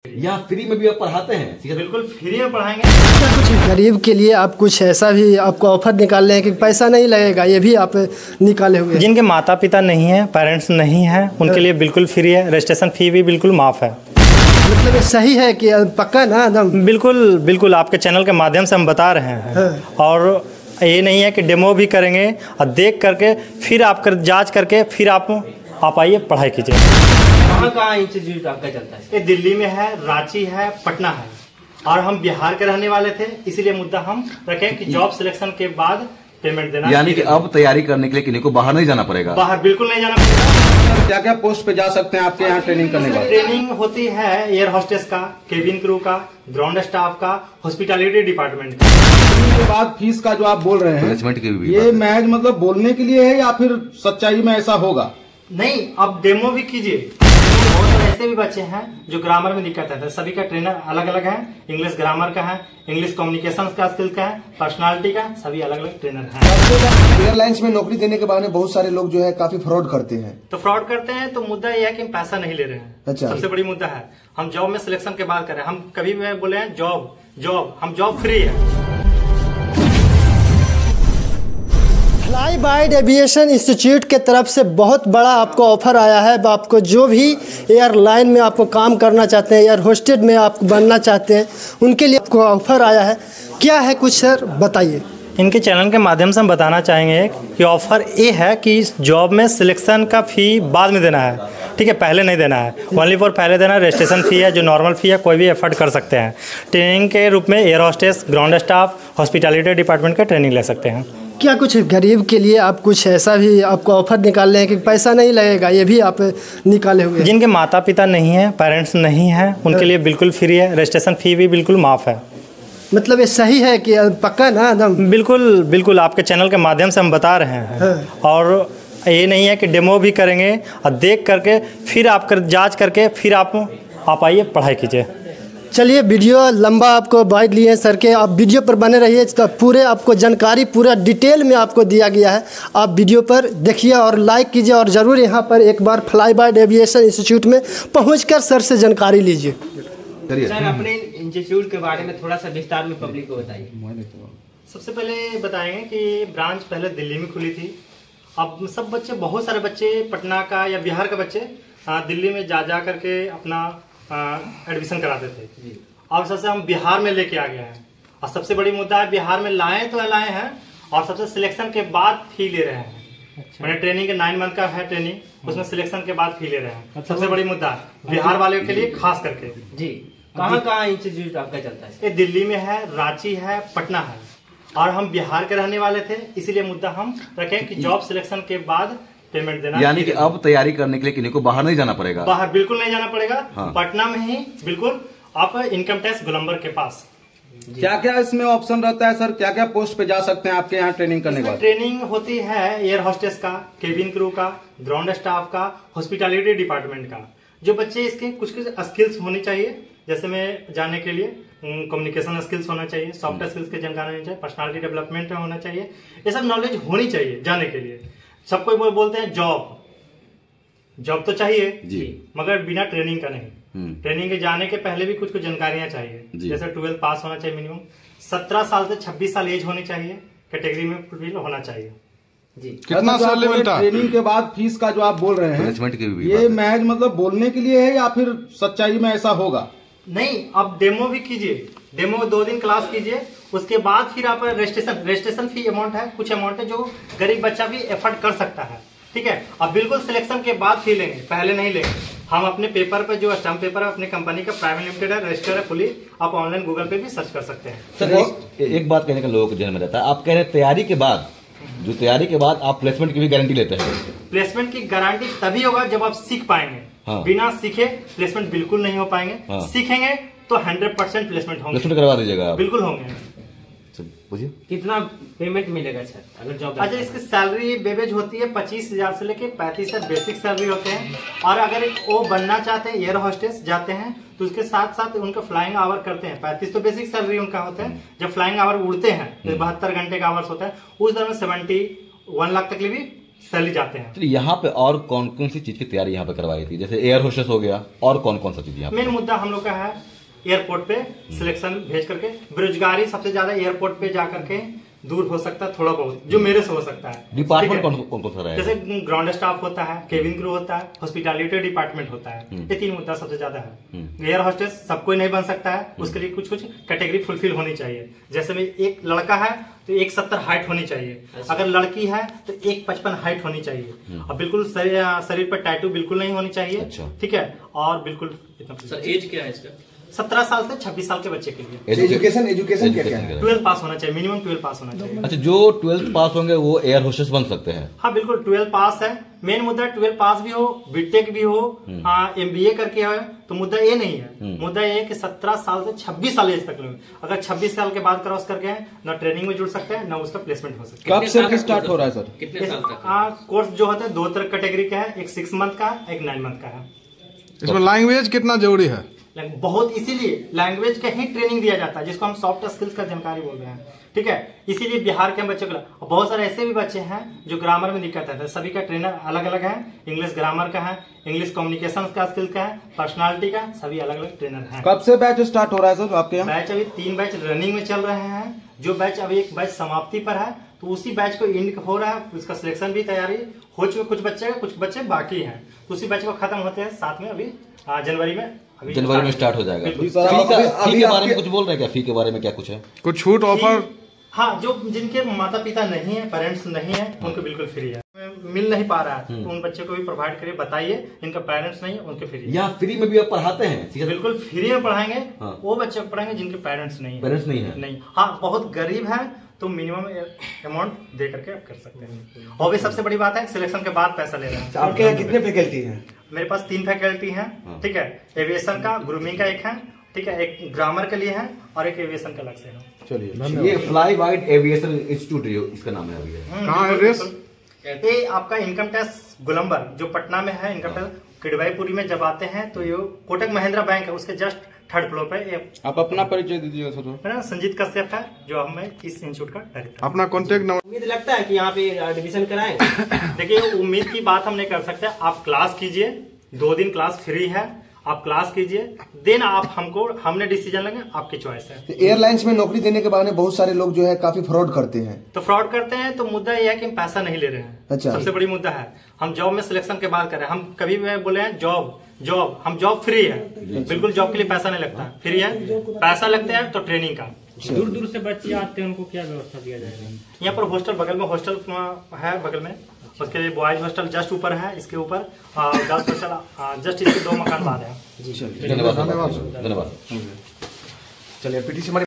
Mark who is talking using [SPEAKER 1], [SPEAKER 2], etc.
[SPEAKER 1] यहाँ फ्री में भी आप पढ़ाते हैं?
[SPEAKER 2] बिल्कुल फ्री में पढ़ाएंगे।
[SPEAKER 3] कुछ गरीब के लिए आप कुछ ऐसा भी आपको ऑफर निकाल रहे हैं कि पैसा नहीं लगेगा, ये भी आप निकाले हुए?
[SPEAKER 2] जिनके माता पिता नहीं है, पेरेंट्स नहीं है, उनके लिए बिल्कुल फ्री है। रजिस्ट्रेशन फी भी बिल्कुल माफ़ है।
[SPEAKER 3] मतलब ये सही है कि पक्का ना एकदम?
[SPEAKER 2] बिल्कुल बिल्कुल, आपके चैनल के माध्यम से हम बता रहे हैं। और ये नहीं है कि डेमो भी करेंगे और देख करके फिर आप जाँच करके फिर आप आइए पढ़ाई कीजिए।
[SPEAKER 4] कहाँ इंस्टीट्यूट आपका चलता है?
[SPEAKER 2] ये दिल्ली में है, रांची है, पटना है। और हम बिहार के रहने वाले थे, इसीलिए मुद्दा हम रखें कि जॉब सिलेक्शन के बाद पेमेंट देना।
[SPEAKER 1] यानी कि अब तैयारी करने के लिए किन्हीं को बाहर नहीं जाना पड़ेगा?
[SPEAKER 2] बाहर बिल्कुल नहीं जाना पड़ेगा।
[SPEAKER 5] क्या क्या पोस्ट पे जा सकते हैं आपके यहाँ ट्रेनिंग करने के बाद?
[SPEAKER 2] ट्रेनिंग होती है एयर होस्टेस का, केबिन क्रू का, ग्राउंड स्टाफ का, हॉस्पिटैलिटी डिपार्टमेंट का।
[SPEAKER 5] के बाद फीस का जो आप बोल रहे हैं,
[SPEAKER 1] प्लेसमेंट की भी
[SPEAKER 5] ये महज मतलब बोलने के लिए है या फिर सच्चाई में ऐसा होगा?
[SPEAKER 2] नहीं, आप डेमो भी कीजिए। बहुत सारे ऐसे भी बच्चे हैं जो ग्रामर में दिक्कत है, सभी का ट्रेनर अलग अलग है। इंग्लिश ग्रामर का है, इंग्लिश कम्युनिकेशन का स्किल का है, पर्सनालिटी का, सभी अलग अलग ट्रेनर हैं।
[SPEAKER 6] एयरलाइंस में नौकरी देने के बहाने बहुत सारे लोग जो है काफी फ्रॉड करते हैं।
[SPEAKER 2] तो फ्रॉड करते हैं तो मुद्दा यह है कि हम पैसा नहीं ले रहे हैं।
[SPEAKER 6] अच्छा।
[SPEAKER 2] सबसे बड़ी मुद्दा है हम जॉब में सिलेक्शन के बाद कर रहे हैं। हम कभी भी बोले हैं जॉब हम जॉब फ्री है।
[SPEAKER 3] फ्लाई बाय एविएशन इंस्टीट्यूट के तरफ से बहुत बड़ा आपको ऑफर आया है। आपको जो भी एयरलाइन में आपको काम करना चाहते हैं, एयर होस्टेस में आप बनना चाहते हैं, उनके लिए आपको ऑफर आया है। क्या है कुछ सर बताइए?
[SPEAKER 2] इनके चैनल के माध्यम से हम बताना चाहेंगे कि ऑफर ये है कि इस जॉब में सिलेक्शन का फ़ी बाद में देना है, ठीक है, पहले नहीं देना है। ओनली फॉर पहले देना है। रजिस्ट्रेशन फ़ी है जो नॉर्मल फ़ी है, कोई भी एफर्ट कर सकते हैं। ट्रेनिंग के रूप में air hostess, ground staff, hospitality department का ट्रेनिंग ले सकते हैं।
[SPEAKER 3] क्या कुछ गरीब के लिए आप कुछ ऐसा भी आपको ऑफर निकाल रहे हैं कि पैसा नहीं लगेगा, ये भी आप निकाले हुए?
[SPEAKER 2] जिनके माता पिता नहीं है, पेरेंट्स नहीं है, उनके लिए बिल्कुल फ्री है। रजिस्ट्रेशन फी भी बिल्कुल माफ़ है।
[SPEAKER 3] मतलब ये सही है कि पक्का ना एकदम?
[SPEAKER 2] बिल्कुल बिल्कुल, आपके चैनल के माध्यम से हम बता रहे हैं। और ये नहीं है कि डेमो भी करेंगे और देख करके फिर जाँच करके फिर आप आइए पढ़ाई कीजिए।
[SPEAKER 3] चलिए, वीडियो लंबा आपको बाइट लिए सर के, आप वीडियो पर बने रहिए तो पूरे आपको जानकारी पूरा डिटेल में आपको दिया गया है। आप वीडियो पर देखिए और लाइक कीजिए और ज़रूर यहाँ पर एक बार फ्लाई बाय एविएशन इंस्टीट्यूट में पहुंचकर सर से जानकारी लीजिए।
[SPEAKER 4] सर, अपने इंस्टीट्यूट के बारे में थोड़ा सा विस्तार में पब्लिक को बताइए।
[SPEAKER 2] सबसे पहले बताएंगे कि ब्रांच पहले दिल्ली में खुली थी। अब सब बच्चे, बहुत सारे बच्चे पटना का या बिहार का बच्चे दिल्ली में जा करके अपना एडमिशन कराते थे। अब सबसे हम बिहार में लेके आ गए हैं। और सबसे बड़ी मुद्दा है बिहार में लाए हैं और सबसे सिलेक्शन के बाद फी ले रहे हैं। अच्छा। मैंने ट्रेनिंग के 9 मंथ का है ट्रेनिंग, उसमें सिलेक्शन के बाद फी ले रहे हैं। अच्छा। सबसे बड़ी मुद्दा बिहार वाले के लिए खास करके।
[SPEAKER 4] जी, कहाँ इंस्टीट्यूट आपका चलता है?
[SPEAKER 2] ये दिल्ली में है, रांची है, पटना है। और हम बिहार के रहने वाले थे, इसीलिए मुद्दा हम रखें कि जॉब सिलेक्शन के बाद पेमेंट देना।
[SPEAKER 1] यानी कि अब तैयारी करने के लिए किन्हीं को बाहर नहीं जाना पड़ेगा?
[SPEAKER 2] बाहर बिल्कुल नहीं जाना पड़ेगा।
[SPEAKER 1] हाँ।
[SPEAKER 2] पटना में ही बिल्कुल आप इनकम टैक्स गोलंबर के पास।
[SPEAKER 5] क्या क्या इसमें ऑप्शन रहता है सर? क्या क्या पोस्ट पे जा सकते हैं आपके यहाँ ट्रेनिंग करने के बाद?
[SPEAKER 2] ट्रेनिंग होती है एयर होस्टेस का, केबिन क्रू का, ग्राउंड स्टाफ का, हॉस्पिटैलिटी डिपार्टमेंट का। जो बच्चे इसके कुछ स्किल्स होनी चाहिए, जैसे में जाने के लिए कम्युनिकेशन स्किल्स होना चाहिए, सॉफ्टवेयर स्किल्स की जानकारी होनी चाहिए, पर्सनालिटी डेवलपमेंट होना चाहिए, ये सब नॉलेज होनी चाहिए जाने के लिए। सबको बोलते हैं जॉब तो चाहिए
[SPEAKER 1] जी,
[SPEAKER 2] मगर बिना ट्रेनिंग का नहीं। ट्रेनिंग के जाने के पहले भी कुछ जानकारियां चाहिए, जैसे 12 पास होना चाहिए मिनिमम, 17 साल से 26 साल एज होनी चाहिए, कैटेगरी में फुलफिल होना चाहिए।
[SPEAKER 5] जी, कितना साल लेवल ट्रेनिंग के बाद फीस का जो आप बोल रहे हैं,
[SPEAKER 1] प्लेसमेंट की भी
[SPEAKER 5] ये महज मतलब बोलने के लिए है या फिर सच्चाई में ऐसा होगा?
[SPEAKER 2] नहीं, आप डेमो भी कीजिए। डेमो 2 दिन क्लास कीजिए, उसके बाद फिर आप रजिस्ट्रेशन फी अमाउंट है, कुछ अमाउंट है जो गरीब बच्चा भी एफर्ट कर सकता है, ठीक है। अब बिल्कुल सिलेक्शन के बाद फी लेंगे, पहले नहीं लेंगे। हम अपने पेपर पे जो स्टैम्प पेपर है अपनी कंपनी का प्राइवेट लिमिटेड है, रजिस्टर है फुली, आप ऑनलाइन गूगल पे भी सर्च कर सकते हैं।
[SPEAKER 1] सर एक बात कहने का लोगों के जहन में रहता है, आप कह रहे हैं तैयारी के बाद आप प्लेसमेंट की भी गारंटी लेते हैं?
[SPEAKER 2] प्लेसमेंट की गारंटी तभी होगा जब आप सीख पाएंगे।
[SPEAKER 1] हाँ।
[SPEAKER 2] बिना सीखे प्लेसमेंट बिल्कुल नहीं हो पाएंगे।
[SPEAKER 1] हाँ।
[SPEAKER 2] सीखेंगे तो 100% प्लेसमेंट होंगे।
[SPEAKER 1] प्लेसमेंट करवा दीजिएगा?
[SPEAKER 2] बिल्कुल होंगे।
[SPEAKER 4] कितना पेमेंट मिलेगा सर अगर जॉब?
[SPEAKER 2] अच्छा, इसकी सैलरी बेवेज होती है 25,000 से लेके 35,000 बेसिक सैलरी होते हैं। और अगर वो बनना चाहते हैं, एयर होस्टेस जाते हैं, तो उसके साथ साथ उनका फ्लाइंग आवर करते हैं। 35 तो बेसिक सैलरी उनका होता है। जब फ्लाइंग आवर उड़ते हैं तो 72 घंटे का आवर्स होता है, उस दौरान 71 लाख तक भी सैलरी जाते हैं।
[SPEAKER 1] तो यहाँ पे और कौन कौन सी चीज की तैयारी यहाँ पे करवाई थी? जैसे एयर होस्टेस हो गया, और कौन कौन सा चीज यहाँ पे?
[SPEAKER 2] मेन मुद्दा हम लोग का है एयरपोर्ट पे सिलेक्शन भेज करके, बेरोजगारी सबसे ज्यादा एयरपोर्ट पे जा करके दूर हो सकता है थोड़ा बहुत, जो मेरे से हो सकता है।
[SPEAKER 1] डिपार्टमेंट कौन कौन सा रहेगा?
[SPEAKER 2] जैसे ग्राउंड स्टाफ होता है, केबिन क्रू होता है, हॉस्पिटैलिटी डिपार्टमेंट होता है, ये 3 मुद्दा सबसे ज्यादा है। एयर होस्टेस सब कोई नहीं बन सकता है, उसके लिए कुछ कुछ कैटेगरी फुलफिल होनी चाहिए। जैसे में एक लड़का है तो 170 हाइट होनी चाहिए, अगर लड़की है तो 155 हाइट होनी चाहिए, और बिल्कुल शरीर पर टैटू बिल्कुल नहीं होनी चाहिए। ठीक है, और बिल्कुल
[SPEAKER 7] सर एज क्या है इसका?
[SPEAKER 2] 17 साल से 26 साल के बच्चे के लिए।
[SPEAKER 6] एजुकेशन क्या है?
[SPEAKER 2] 12 पास होना चाहिए, मिनिमम 12 पास होना चाहिए।
[SPEAKER 1] अच्छा, जो 12th पास होंगे वो एयर होस्टेस बन सकते हैं?
[SPEAKER 2] हाँ बिल्कुल, 12 पास है मेन मुद्दा। 12 पास भी हो, बीटेक भी हो, MBA करके हो, तो मुद्दा ये नहीं है। मुद्दा ये है कि 17 साल से 26 साल एज तक लोग अगर 26 साल के बाद क्रॉस करके न ट्रेनिंग में जुड़ सकते हैं, न उसका प्लेसमेंट हो सकता है।
[SPEAKER 5] कब से स्टार्ट हो रहा है सर?
[SPEAKER 7] कितने साल तक?
[SPEAKER 2] कोर्स जो होता है 2 तरह कैटेगरी का है, एक 6 मंथ का, एक 9 मंथ का है।
[SPEAKER 8] इसमें लैंग्वेज कितना जरूरी है?
[SPEAKER 2] बहुत, इसीलिए लैंग्वेज का ही ट्रेनिंग दिया जाता है, जिसको हम सॉफ्ट स्किल्स का जानकारी बोल रहे हैं। ठीक है, इसीलिए बिहार के बच्चों को, बहुत सारे ऐसे भी बच्चे हैं जो ग्रामर में दिक्कत है, सभी का ट्रेनर अलग अलग है। इंग्लिश ग्रामर का है, इंग्लिश कम्युनिकेशन का स्किल का है, पर्सनालिटी का, सभी अलग अलग ट्रेनर हैं।
[SPEAKER 5] कब से बैच स्टार्ट हो रहा है सर आपके यहाँ?
[SPEAKER 2] बैच अभी 3 बैच रनिंग में चल रहे हैं। जो बैच अभी एक बैच समाप्ति पर है, तो उसी बैच को इंड हो रहा है, उसका सिलेक्शन भी तैयारी हो चुके, कुछ बच्चे बाकी हैं, तो उसी बैच को खत्म होते हैं साथ में अभी जनवरी में
[SPEAKER 1] स्टार्ट हो जाएगा।
[SPEAKER 2] बिल्कुल।
[SPEAKER 1] फी के बारे में कुछ बोल रहे हैं क्या? फी के बारे में क्या कुछ है?
[SPEAKER 8] कुछ छूट ऑफर?
[SPEAKER 2] हाँ, जो जिनके माता पिता नहीं है, पेरेंट्स नहीं है, उनको बिल्कुल फ्री है। मिल नहीं पा रहा है तो उन बच्चों को भी प्रोवाइड करिए, बताइए इनका पेरेंट्स नहीं है, उनके फ्री है।
[SPEAKER 1] यहाँ फ्री में भी आप पढ़ाते हैं?
[SPEAKER 2] बिल्कुल फ्री में पढ़ाएंगे।
[SPEAKER 1] हाँ।
[SPEAKER 2] वो बच्चे को पढ़ाएंगे जिनके पेरेंट्स नहीं है।
[SPEAKER 1] पेरेंट्स नहीं है?
[SPEAKER 2] नहीं, हाँ बहुत गरीब है तो मिनिमम अमाउंट दे करके आप कर सकते हैं। और भी सबसे बड़ी बात है, सिलेक्शन के बाद पैसा ले रहे हैं।
[SPEAKER 6] आपके यहाँ कितने फैकल्टी हैं?
[SPEAKER 2] मेरे पास 3 फैकल्टी हैं। ठीक है, एविएशन का, ग्रूमिंग का एक है, ठीक है, एक ग्रामर के लिए है, और एक एविएशन का अलग से है।
[SPEAKER 1] चलिए, ये फ्लाई वाइड एविएशन इंस्टीट्यूट इसका नाम है अभी?
[SPEAKER 8] कहाँ है एड्रेस?
[SPEAKER 2] ये आपका इनकम टैक्स गोलंबर जो पटना में है, इनकम टैक्स किडवाईपुरी में जब आते हैं तो ये कोटक महिंद्रा बैंक है, उसके जस्ट 3rd फ्लोर पे।
[SPEAKER 5] आप अपना परिचय दीजिएगा सर।
[SPEAKER 2] मेरा संजीत कश्यप है, जो हम इस इंस्टीट्यूट का डायरेक्टर।
[SPEAKER 8] अपना कॉन्टेक्ट नंबर?
[SPEAKER 4] उम्मीद लगता है कि यहाँ पे एडमिशन कराएं?
[SPEAKER 2] देखिए, उम्मीद की बात हम नहीं कर सकते। आप क्लास कीजिए, 2 दिन क्लास फ्री है, आप क्लास कीजिए, देन आप हमने डिसीजन लेंगे, आपकी चॉइस है।
[SPEAKER 6] एयरलाइंस में नौकरी देने के बहाने बहुत सारे लोग जो है काफी फ्रॉड करते हैं।
[SPEAKER 2] तो फ्रॉड करते हैं तो मुद्दा यह है कि हम पैसा नहीं ले रहे हैं।
[SPEAKER 6] अच्छा।
[SPEAKER 2] सबसे बड़ी मुद्दा है, हम जॉब में सिलेक्शन के बाद कर रहे हैं। हम कभी भी बोले हैं जॉब हम जॉब फ्री है, बिल्कुल जॉब के लिए पैसा नहीं लगता, फ्री है। पैसा लगता है तो ट्रेनिंग का।
[SPEAKER 9] दूर से बच्चे आते हैं, उनको क्या व्यवस्था दिया जाएगा?
[SPEAKER 2] यहाँ पर हॉस्टल, बगल में हॉस्टल है, बगल में उसके लिए बॉयज हॉस्टल जस्ट ऊपर है, इसके ऊपर गर्ल्स हॉस्टल जस्ट इसके 2 मकान बाद है।
[SPEAKER 1] धन्यवाद।
[SPEAKER 6] चलिए, पीटीसी